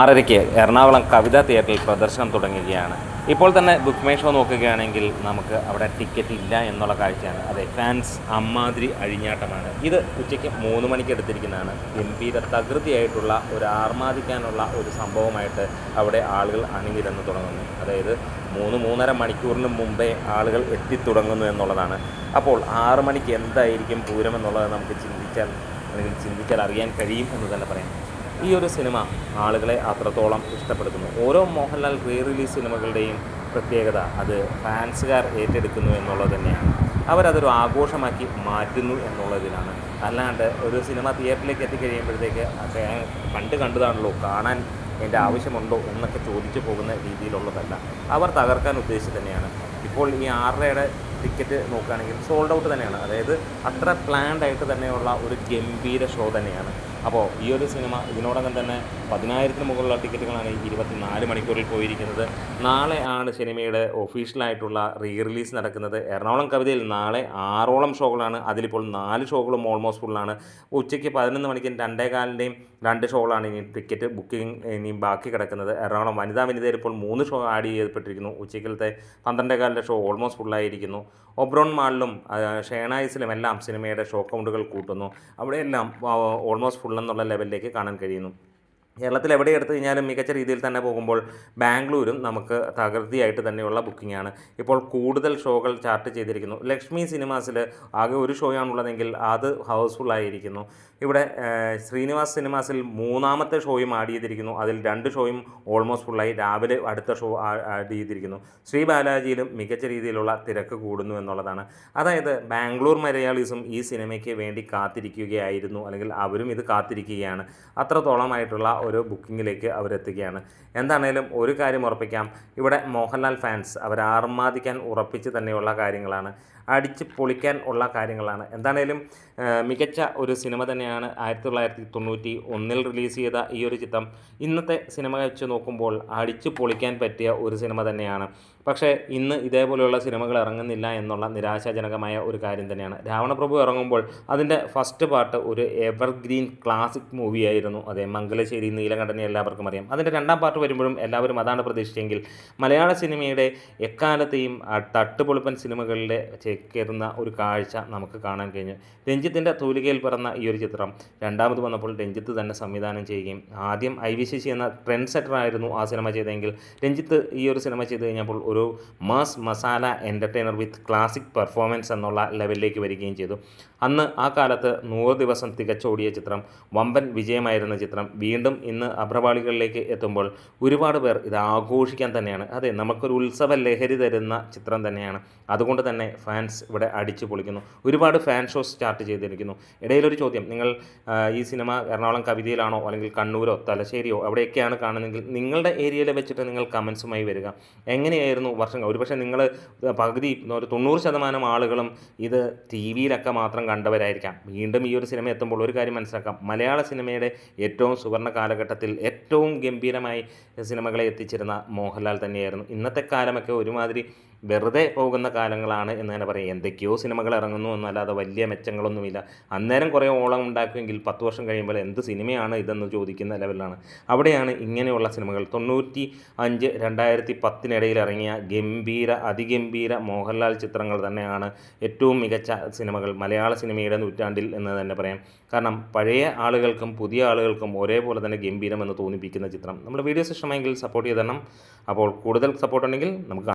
6:30 എറണാകുളം കവിതാ തിയേറ്ററിൽ പ്രദർശനം തുടങ്ങുകയാണ്. ഇപ്പോൾ തന്നെ ബുക്ക് മൈ ഷോ നോക്കുകയാണെങ്കിൽ നമുക്ക് അവിടെ ടിക്കറ്റ് ഇല്ല എന്നുള്ള കാഴ്ചയാണ്. അതെ, ഫാൻസ് അമ്മാതിരി അഴിഞ്ഞാട്ടമാണ്. ഇത് ഉച്ചയ്ക്ക് 3 മണിക്ക് എടുത്തിരിക്കുന്നതാണ്. ഗംഭീര തകൃതിയായിട്ടുള്ള ഒരു ആർമാദിക്കാനുള്ള ഒരു സംഭവമായിട്ട് അവിടെ ആളുകൾ അണിനിരന്ന് തുടങ്ങുന്നു. അതായത് 3-3.5 മണിക്കൂറിന് മുമ്പേ ആളുകൾ എത്തിത്തുടങ്ങുന്നു എന്നുള്ളതാണ്. അപ്പോൾ 6 മണിക്ക് എന്തായിരിക്കും പൂരം എന്നുള്ളത് നമുക്ക് ചിന്തിച്ചാൽ അറിയാൻ കഴിയും എന്ന് തന്നെ പറയാം. ഈ ഒരു സിനിമ ആളുകളെ അത്രത്തോളം ഇഷ്ടപ്പെടുത്തുന്നു. ഓരോ മോഹൻലാൽ റിലീസ് സിനിമകളുടെയും പ്രത്യേകത അത് ഫാൻസുകാർ ഏറ്റെടുക്കുന്നു എന്നുള്ളത് തന്നെയാണ്. അവരതൊരു ആഘോഷമാക്കി മാറ്റുന്നു എന്നുള്ളതിലാണ്. അല്ലാണ്ട് ഒരു സിനിമ തിയേറ്ററിലേക്ക് എത്തിക്കഴിയുമ്പോഴത്തേക്ക് കണ്ടതാണല്ലോ, കാണാൻ എൻ്റെ ആവശ്യമുണ്ടോ എന്നൊക്കെ ചോദിച്ചു പോകുന്ന രീതിയിലുള്ളതല്ല. അവർ തകർക്കാൻ ഉദ്ദേശിച്ച് തന്നെയാണ്. ഇപ്പോൾ ഈ 6:30 ടിക്കറ്റ് നോക്കുകയാണെങ്കിൽ സോൾഡ് ഔട്ട് തന്നെയാണ്. അതായത് അത്ര പ്ലാൻഡ് ആയിട്ട് തന്നെയുള്ള ഒരു ഗംഭീര ഷോ തന്നെയാണ്. അപ്പോൾ ഈ ഒരു സിനിമ ഇതിനോടകം തന്നെ 10,000-ന് മുകളിലുള്ള ടിക്കറ്റുകളാണ് 24 മണിക്കൂറിൽ പോയിരിക്കുന്നത്. നാളെ ആണ് സിനിമയുടെ ഒഫീഷ്യലായിട്ടുള്ള റിലീസ് നടക്കുന്നത്. എറണാകുളം കവിതയിൽ നാളെ 6ഓളം ഷോകളാണ്. അതിലിപ്പോൾ 4 ഷോകളും ഓൾമോസ്റ്റ് ഫുള്ളാണ്. ഉച്ചയ്ക്ക് 11 മണിക്കും 2:15-ൻ്റെയും 2 ഷോകളാണ് ഇനി ടിക്കറ്റ് ബുക്കിംഗ് ഇനിയും ബാക്കി കിടക്കുന്നത്. എറണാകുളം വനിതയിൽ ഇപ്പോൾ 3 ഷോ ആഡ് ചെയ്യപ്പെട്ടിരിക്കുന്നു. ഉച്ചയ്ക്കലത്തെ 12:15-ൻ്റെ ഷോ ഓൾമോസ്റ്റ് ഫുള്ളായിരിക്കുന്നു. ഒബ്രോൺ മാളിലും ഷേണായിസിലും എല്ലാം സിനിമയുടെ ഷോ കൗണ്ടുകൾ കൂട്ടുന്നു. അവിടെയെല്ലാം ഓൾമോസ്റ്റ് ഫുൾ എന്നുള്ള ലെവലിലേക്ക് കാണാൻ കഴിയുന്നു. കേരളത്തിൽ എവിടെ എടുത്തു കഴിഞ്ഞാലും മികച്ച രീതിയിൽ തന്നെ പോകുമ്പോൾ ബാംഗ്ലൂരും നമുക്ക് തകൃതിയായിട്ട് തന്നെയുള്ള ബുക്കിംഗാണ്. ഇപ്പോൾ കൂടുതൽ ഷോകൾ ചാർട്ട് ചെയ്തിരിക്കുന്നു. ലക്ഷ്മി സിനിമാസിൽ ആകെ ഒരു ഷോയാണുള്ളതെങ്കിൽ അത് ഹൗസ്ഫുള്ളായിരിക്കുന്നു. ഇവിടെ ശ്രീനിവാസ് സിനിമാസിൽ 3ാമത്തെ ഷോയും ആഡ് ചെയ്തിരിക്കുന്നു. അതിൽ 2 ഷോയും ഓൾമോസ്റ്റ് ഫുള്ളായി. രാവിലെ അടുത്ത ഷോ ആഡ് ചെയ്തിരിക്കുന്നു. ശ്രീ ബാലാജിയിലും മികച്ച രീതിയിലുള്ള തിരക്ക് കൂടുന്നു എന്നുള്ളതാണ്. അതായത് ബാംഗ്ലൂർ മലയാളീസും ഈ സിനിമയ്ക്ക് വേണ്ടി കാത്തിരിക്കുകയായിരുന്നു, അല്ലെങ്കിൽ അവരും ഇത് കാത്തിരിക്കുകയാണ്. അത്രത്തോളമായിട്ടുള്ള ഒരു ബുക്കിങ്ങിലേക്ക് അവരെത്തുകയാണ്. എന്താണേലും ഒരു കാര്യം ഉറപ്പിക്കാം, ഇവിടെ മോഹൻലാൽ ഫാൻസ് അവർ ആർമാദിക്കാൻ ഉറപ്പിച്ച് തന്നെയുള്ള കാര്യങ്ങളാണ്, അടിച്ച് പൊളിക്കാൻ ഉള്ള കാര്യങ്ങളാണ്. എന്താണേലും മികച്ച ഒരു സിനിമ തന്നെയാണ് 1991 റിലീസ് ചെയ്ത ഈ ഒരു ചിത്രം. ഇന്നത്തെ സിനിമ വെച്ച് നോക്കുമ്പോൾ അടിച്ച് പൊളിക്കാൻ പറ്റിയ ഒരു സിനിമ തന്നെയാണ്. പക്ഷേ ഇന്ന് ഇതേപോലെയുള്ള സിനിമകൾ ഇറങ്ങുന്നില്ല എന്നുള്ള നിരാശാജനകമായ ഒരു കാര്യം തന്നെയാണ്. രാവണപ്രഭു ഇറങ്ങുമ്പോൾ അതിൻ്റെ ഫസ്റ്റ് പാർട്ട് ഒരു എവർഗ്രീൻ ക്ലാസിക് മൂവിയായിരുന്നു. അതെ, മംഗലശ്ശേരി നീലകണ്ഠനെ എല്ലാവർക്കും അറിയാം. അതിൻ്റെ 2ാം പാർട്ട് വരുമ്പോഴും എല്ലാവരും അതാണ് പ്രതീക്ഷിച്ചെങ്കിൽ മലയാള സിനിമയുടെ എക്കാലത്തെയും തട്ടുപൊളിപ്പൻ സിനിമകളിലെ ചേക്കേറുന്ന ഒരു കാഴ്ച നമുക്ക് കാണാൻ കഴിഞ്ഞു. രഞ്ജിത്തിൻ്റെ തൂലികയിൽ പിറന്ന ഈ ഒരു ചിത്രം രണ്ടാമത് വന്നപ്പോൾ രഞ്ജിത്ത് തന്നെ സംവിധാനം ചെയ്യുകയും ആദ്യം ഐ.വി. ശശി എന്ന ട്രെൻഡ് സെറ്ററായിരുന്നു ആ സിനിമ ചെയ്തെങ്കിൽ രഞ്ജിത്ത് ഈ ഒരു സിനിമ ചെയ്ത് കഴിഞ്ഞപ്പോൾ ഒരു മാസ് മസാല എൻ്റർടൈനർ വിത്ത് ക്ലാസിക് പെർഫോമൻസ് എന്നുള്ള ലെവലിലേക്ക് വരികയും ചെയ്തു. അന്ന് ആ കാലത്ത് 100 ദിവസം തികച്ചോടിയ ചിത്രം, വമ്പൻ വിജയമായിരുന്ന ചിത്രം വീണ്ടും ഇന്ന് അഭ്രപാളികളിലേക്ക് എത്തുമ്പോൾ ഒരുപാട് പേർ ഇത് ആഘോഷിക്കാൻ തന്നെയാണ്. അതെ, നമുക്കൊരു ഉത്സവ ലഹരി തരുന്ന ചിത്രം തന്നെയാണ്. അതുകൊണ്ട് തന്നെ ഫാൻസ് ഇവിടെ അടിച്ചു പൊളിക്കുന്നു. ഒരുപാട് ഫാൻ ഷോസ് സ്റ്റാർട്ട് ചെയ്തിരിക്കുന്നു. ഇടയിലൊരു ചോദ്യം, നിങ്ങൾ ഈ സിനിമ എറണാകുളം കവിതയിലാണോ അല്ലെങ്കിൽ കണ്ണൂരോ തലശ്ശേരിയോ അവിടെയൊക്കെയാണ് കാണുന്നതെങ്കിൽ നിങ്ങളുടെ ഏരിയയിൽ വെച്ചിട്ട് നിങ്ങൾ കമൻസുമായി വരിക. എങ്ങനെയായിരുന്നു വർഷങ്ങൾ? ഒരുപക്ഷെ നിങ്ങൾ പകുതി ഒരു 90% ആളുകളും ഇത് ടി വിയിലൊക്കെ മാത്രം കണ്ടവരായിരിക്കാം. വീണ്ടും ഈ ഒരു സിനിമ എത്തുമ്പോൾ ഒരു കാര്യം മനസ്സിലാക്കാം, മലയാള സിനിമയുടെ ഏറ്റവും സുവർണ്ണ കാലഘട്ടത്തിൽ ഏറ്റവും ഗംഭീരമായി സിനിമകളെ എത്തിച്ചിരുന്ന മോഹൻലാൽ തന്നെയായിരുന്നു. ഇന്നത്തെ കാലമൊക്കെ ഒരുമാതിരി വെറുതെ പോകുന്ന കാലങ്ങളാണ് എന്ന് തന്നെ പറയാം. എന്തൊക്കെയോ സിനിമകൾ ഇറങ്ങുന്നു എന്നല്ലാതെ വലിയ മെച്ചങ്ങളൊന്നുമില്ല. അന്നേരം കുറേ ഓളം ഉണ്ടാക്കുമെങ്കിൽ 10 വർഷം കഴിയുമ്പോൾ എന്ത് സിനിമയാണ് ഇതെന്ന് ചോദിക്കുന്ന ലെവലിലാണ്. അവിടെയാണ് ഇങ്ങനെയുള്ള സിനിമകൾ 95, 2010 ഇറങ്ങിയ അതിഗംഭീര മോഹൻലാൽ ചിത്രങ്ങൾ തന്നെയാണ് ഏറ്റവും മികച്ച സിനിമകൾ മലയാള സിനിമയുടെ നൂറ്റാണ്ടിൽ എന്ന് തന്നെ പറയാം. കാരണം പഴയ ആളുകൾക്കും പുതിയ ആളുകൾക്കും ഒരേപോലെ തന്നെ ഗംഭീരമെന്ന് തോന്നിപ്പിക്കുന്ന ചിത്രം. നമ്മുടെ വീഡിയോസ് ഇഷ്ടമെങ്കിൽ സപ്പോർട്ട് ചെയ്ത് തരണം. അപ്പോൾ കൂടുതൽ സപ്പോർട്ട് ഉണ്ടെങ്കിൽ നമുക്ക്